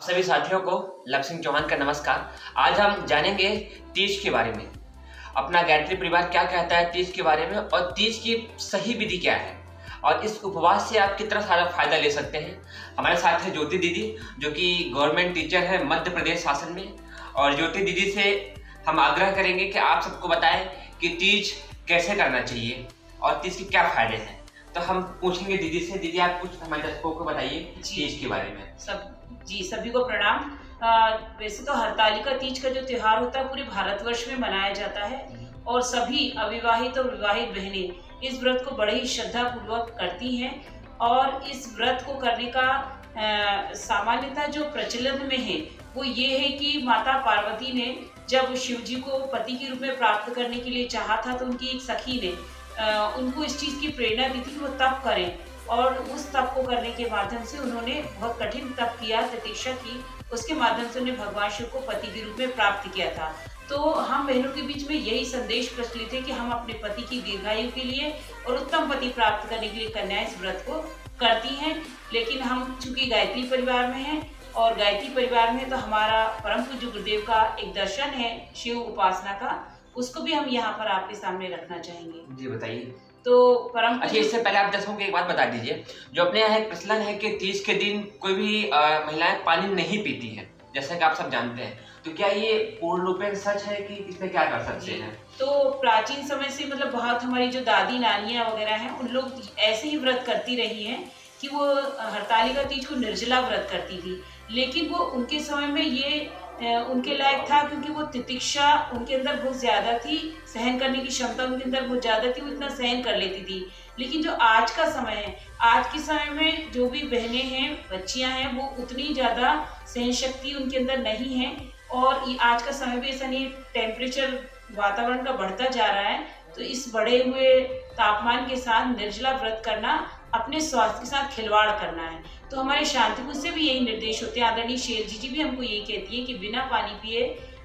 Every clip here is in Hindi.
सभी साथियों को लव सिंह चौहान का नमस्कार। आज हम जानेंगे तीज के बारे में। अपना गायत्री परिवार क्या कहता है तीज के बारे में और तीज की सही विधि क्या है और इस उपवास से आप कितना सारा फायदा ले सकते हैं। हमारे साथ है ज्योति दीदी जो कि गवर्नमेंट टीचर है मध्य प्रदेश शासन में। और ज्योति दीदी से हम आग्रह करेंगे कि आप सबको बताएं कि तीज कैसे करना चाहिए और तीज के क्या फायदे हैं। तो हम पूछेंगे दीदी से। दीदी आप कुछ हमारे दर्शकों को बताइए तीज के बारे में। सभी को प्रणाम। वैसे तो हरतालिका तीज का जो त्योहार होता है पूरे भारतवर्ष में मनाया जाता है और सभी अविवाहित और विवाहित बहनें इस व्रत को बड़े ही श्रद्धा पूर्वक करती हैं। और इस व्रत को करने का सामान्यतः जो प्रचलन में है वो ये है कि माता पार्वती ने जब शिव जी को पति के रूप में प्राप्त करने के लिए चाहा था तो उनकी एक सखी ने उनको इस चीज की प्रेरणा दी थी कि वो तप करें और उस तप को करने के माध्यम से उन्होंने बहुत कठिन तप किया, प्रतीक्षा की। उसके माध्यम से उन्हें भगवान शिव को पति के रूप में प्राप्त किया था। तो हम बहनों के बीच में यही संदेश प्रचलित है कि हम अपने पति की दीर्घायु के लिए और उत्तम पति प्राप्त करने के लिए कन्याएं इस व्रत को करती हैं। लेकिन हम चूंकि गायत्री परिवार में हैं और गायत्री परिवार में तो हमारा परम पूज्य गुरुदेव का एक दर्शन है शिव उपासना का, उसको भी हम यहाँ पर आपके सामने रखना चाहेंगे। जी बताइए। तो परम अच्छा, इससे पहले आप दर्शकों को एक बात बता दीजिए। जो अपने यहाँ एक प्रचलन है कि तीज के दिन कोई भी महिलाएं पानी नहीं पीती है, जैसा कि आप सब जानते हैं, तो क्या ये पूर्ण रूप में सच है कि इसमें क्या कर सकते हैं? तो प्राचीन समय से मतलब बहुत हमारी जो दादी नानियां वगैरह हैं उन लोग ऐसे ही व्रत करती रही हैं कि वो हरतालिका तीज को निर्जला व्रत करती थी। लेकिन वो उनके समय में ये उनके लायक था क्योंकि वो तितिक्षा उनके अंदर बहुत ज्यादा थी, सहन करने की क्षमता उनके अंदर बहुत ज्यादा थी, वो इतना सहन कर लेती थी। लेकिन जो आज का समय है, आज के समय में जो भी बहनें हैं, बच्चियां हैं, वो उतनी ज्यादा सहन शक्ति उनके अंदर नहीं है। और आज का समय भी ऐसा नहीं, टेम्परेचर वातावरण का बढ़ता जा रहा है, तो इस बढ़े हुए तापमान के साथ निर्जला व्रत करना अपने स्वास्थ्य के साथ खिलवाड़ करना है। तो हमारे शांतिकुंज से भी यही निर्देश होते हैं। आदरणीय शेर जी भी हमको यही कहती है कि बिना पानी पिए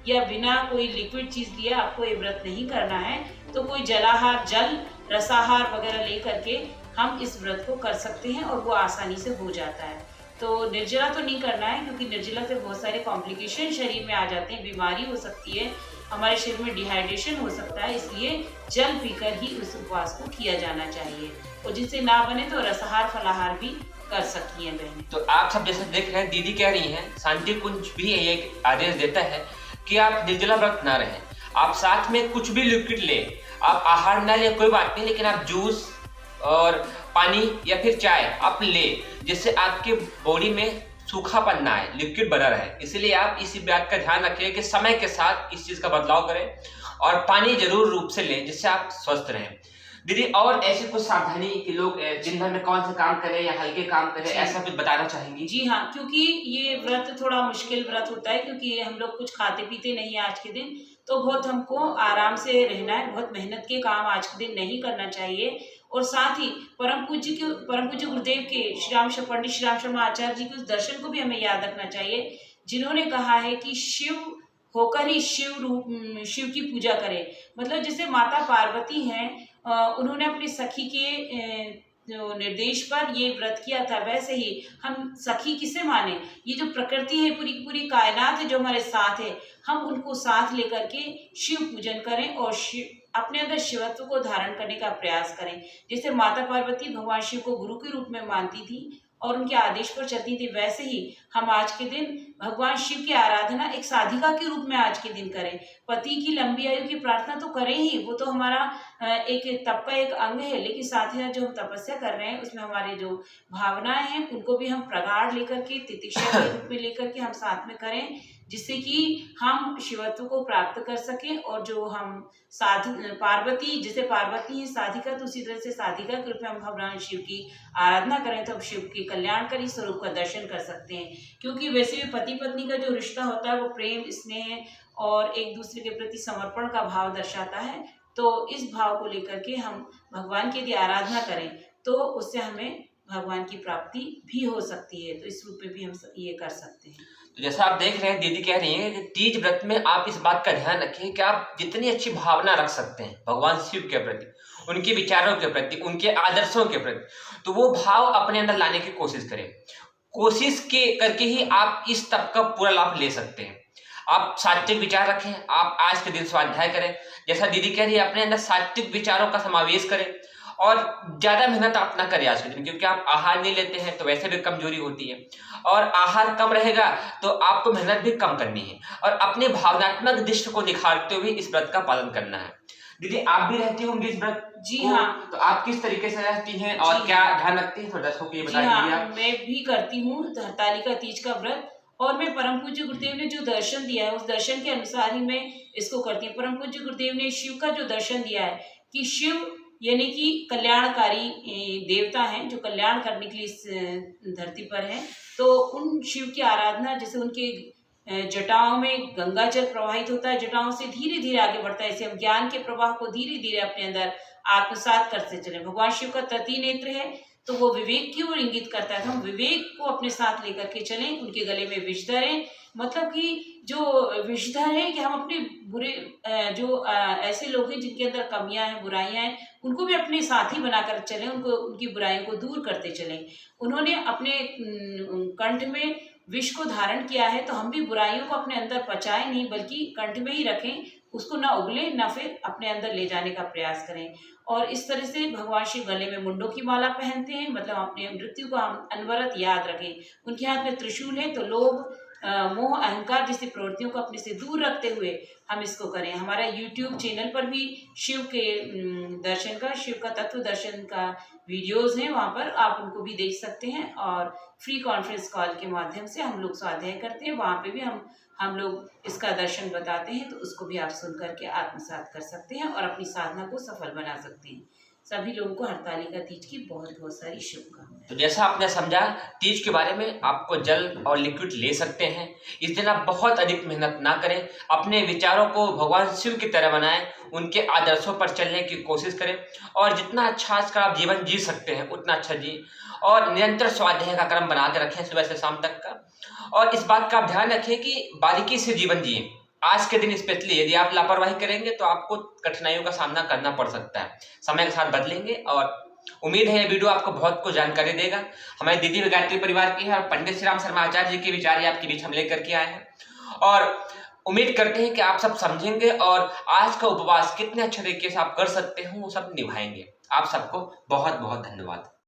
या बिना कोई लिक्विड चीज लिए आपको ये व्रत नहीं करना है। तो कोई जलाहार, जल, रसाहार वगैरह लेकर के हम इस व्रत को कर सकते हैं और वो आसानी से हो जाता है। तो निर्जला तो नहीं करना है क्योंकि निर्जला से बहुत सारे कॉम्प्लिकेशन शरीर में आ जाते हैं, बीमारी हो सकती है, हमारे शरीर में डिहाइड्रेशन हो सकता है। इसलिए जल पीकर ही उस उपवास को किया जाना चाहिए और जिससे ना बने तो रसाहार फलाहार भी कर सकती हैं बहनें। तो आप सब जैसे देख रहे हैं, दीदी कह रही हैं, शांति कुंज भी एक आदेश देता है कि आप निर्जला व्रत ना रहें। आप साथ में कुछ भी लिक्विड ले, आप आहार ना ले कोई बात नहीं, लेकिन आप जूस और पानी या फिर चाय आप ले, जिससे आपके बॉडी में सूखापन ना आए, लिक्विड बना रहे। इसलिए आप इस बात का ध्यान रखें कि समय के साथ इस चीज का बदलाव करें और पानी जरूर रूप से लें जिससे आप स्वस्थ रहें। दीदी और ऐसी कुछ सावधानी कि लोग दिन भर में कौन से काम करें या हल्के काम करें, ऐसा कुछ बताना चाहेंगी? जी हाँ, क्योंकि ये व्रत थोड़ा मुश्किल व्रत होता है क्योंकि हम लोग कुछ खाते पीते नहीं है आज के दिन, तो बहुत हमको आराम से रहना है, बहुत मेहनत के काम आज के दिन नहीं करना चाहिए। और साथ ही परम पूज्य गुरुदेव के पंडित श्री राम शर्मा आचार्य जी के उस दर्शन को भी हमें याद रखना चाहिए जिन्होंने कहा है कि शिव होकर ही शिव की पूजा करें। मतलब जैसे माता पार्वती हैं, उन्होंने अपनी सखी के जो निर्देश पर ये व्रत किया था, वैसे ही हम सखी किसे माने, ये जो प्रकृति है, पूरी पूरी कायनात है जो हमारे साथ है, हम उनको साथ लेकर के शिव पूजन करें और अपने अंदर शिवत्व को धारण करने का प्रयास करें। जैसे माता पार्वती भगवान शिव को गुरु के रूप में मानती थी और उनके आदेश पर चलती थी, वैसे ही हम आज के दिन भगवान शिव की आराधना एक साधिका के रूप में आज के दिन करें। पति की लंबी आयु की प्रार्थना तो करें ही, वो तो हमारा एक तप का एक अंग है, लेकिन साथ ही जो हम तपस्या कर रहे हैं उसमें हमारी जो भावनाएं हैं उनको भी हम प्रगाढ़ लेकर के, तितिक्षा के रूप में लेकर के हम साथ में करें, जिससे कि हम शिवत्व को प्राप्त कर सकें। और जो हम पार्वती, जैसे पार्वती है साधिका, तो उसी तरह से साधिका के रूप में हम भगवान शिव की आराधना करें तो हम शिव के कल्याणकारी स्वरूप का दर्शन कर सकते हैं। क्योंकि वैसे भी पति पत्नी का जो रिश्ता होता है वो प्रेम, स्नेह और एक दूसरे के प्रति समर्पण का भाव दर्शाता है। तो इस भाव को लेकर के हम भगवान की यदि आराधना करें तो उससे हमें भगवान की प्राप्ति भी हो सकती है। तो इस रूप में भी हम ये कर सकते हैं। तो जैसा आप देख रहे हैं, दीदी कह रही हैं कि तीज व्रत में आप इस बात का ध्यान रखें कि आप जितनी अच्छी भावना रख सकते हैं भगवान शिव के प्रति, उनके विचारों के प्रति, उनके आदर्शों के प्रति, तो वो भाव अपने अंदर लाने की कोशिश करें। कोशिश के करके ही आप इस तप का पूरा लाभ ले सकते हैं। आप सात्विक विचार रखें, आप आज के दिन स्वाध्याय करें, जैसा दीदी कह रही है अपने अंदर सात्विक विचारों का समावेश करें और ज्यादा मेहनत आप ना करें आज के दिन, क्योंकि आप आहार नहीं लेते हैं तो वैसे भी कमजोरी होती है और आहार कम रहेगा तो आपको मेहनत भी कम करनी है और अपने भावनात्मक दृष्टि को निखारते हुए इस व्रत का पालन करना है। दीदी आप भी रहती होंगी इस व्रत? जी हाँ। तो आप किस तरीके से रहती हैं और जी क्या ध्यान रखती हैं, थोड़ा दर्शकों को ये जी बता दीजिए हाँ, आप। मैं भी करती हूँ हरतालिका तीज का व्रत और मैं परम पूज्य गुरुदेव ने जो दर्शन दिया है उस दर्शन के अनुसार ही मैं इसको करती हूँ। परम पूज्य गुरुदेव ने शिव का जो दर्शन दिया है कि शिव यानी कि कल्याणकारी देवता हैं जो कल्याण करने के लिए इस धरती पर हैं, तो उन शिव की आराधना जैसे उनके जटाओं में गंगा जल प्रवाहित होता है, जटाओं से धीरे धीरे आगे बढ़ता है, ऐसे हम ज्ञान के प्रवाह को धीरे धीरे अपने अंदर आत्मसात करते चले। भगवान शिव का तृतीय नेत्र है तो वो विवेक की ओर इंगित करता है, तो हम विवेक को अपने साथ लेकर के चलें। उनके गले में विषधर है, मतलब कि जो विषधर है कि हम अपने बुरे जो ऐसे लोग हैं जिनके अंदर कमियां हैं, बुराइयां हैं, उनको भी अपने साथी बनाकर चलें, उनको उनकी बुराइयों को दूर करते चलें। उन्होंने अपने कंठ में विष को धारण किया है तो हम भी बुराइयों को अपने अंदर पचाएं नहीं बल्कि कंठ में ही रखें, उसको ना उगले ना फिर अपने अंदर ले जाने का प्रयास करें। और इस तरह से भगवान शिव गले में मुंडों की माला पहनते हैं, मतलब अपने मृत्यु को हम अनवरत याद रखें। उनके हाथ में त्रिशूल है तो लोभ मोह अहंकार जैसी प्रवृत्तियों को अपने से दूर रखते हुए हम इसको करें। हमारा YouTube चैनल पर भी शिव के दर्शन का, शिव का तत्व दर्शन का वीडियोस हैं, वहाँ पर आप उनको भी देख सकते हैं और फ्री कॉन्फ्रेंस कॉल के माध्यम से हम लोग स्वाध्याय करते हैं, वहाँ पे भी हम लोग इसका दर्शन बताते हैं, तो उसको भी आप सुन करके आत्मसात कर सकते हैं और अपनी साधना को सफल बना सकते हैं। सभी लोगों को हरतालिका तीज की बहुत बहुत सारी शुभकामनाएं। तो जैसा आपने समझा तीज के बारे में, आपको जल और लिक्विड ले सकते हैं। इस दिन आप बहुत अधिक मेहनत ना करें, अपने विचारों को भगवान शिव की तरह बनाएं, उनके आदर्शों पर चलने की कोशिश करें और जितना अच्छा आजकल आप जीवन जी सकते हैं उतना अच्छा जी, और निरंतर स्वाध्याय का क्रम बना के रखें सुबह से शाम तक का। और इस बात का आप ध्यान रखें कि बारीकी से जीवन जिए। आज के दिन स्पेशली यदि आप लापरवाही करेंगे तो आपको कठिनाइयों का सामना करना पड़ सकता है। समय के साथ बदलेंगे और उम्मीद है ये वीडियो आपको बहुत कुछ जानकारी देगा। हमारी दीदी गायत्री परिवार की है और पंडित श्री राम शर्मा आचार्य जी के विचार आपके बीच हम लेकर के आए हैं और उम्मीद करते हैं कि आप सब समझेंगे और आज का उपवास कितने अच्छे तरीके से आप कर सकते हो वो सब निभाएंगे। आप सबको बहुत बहुत धन्यवाद।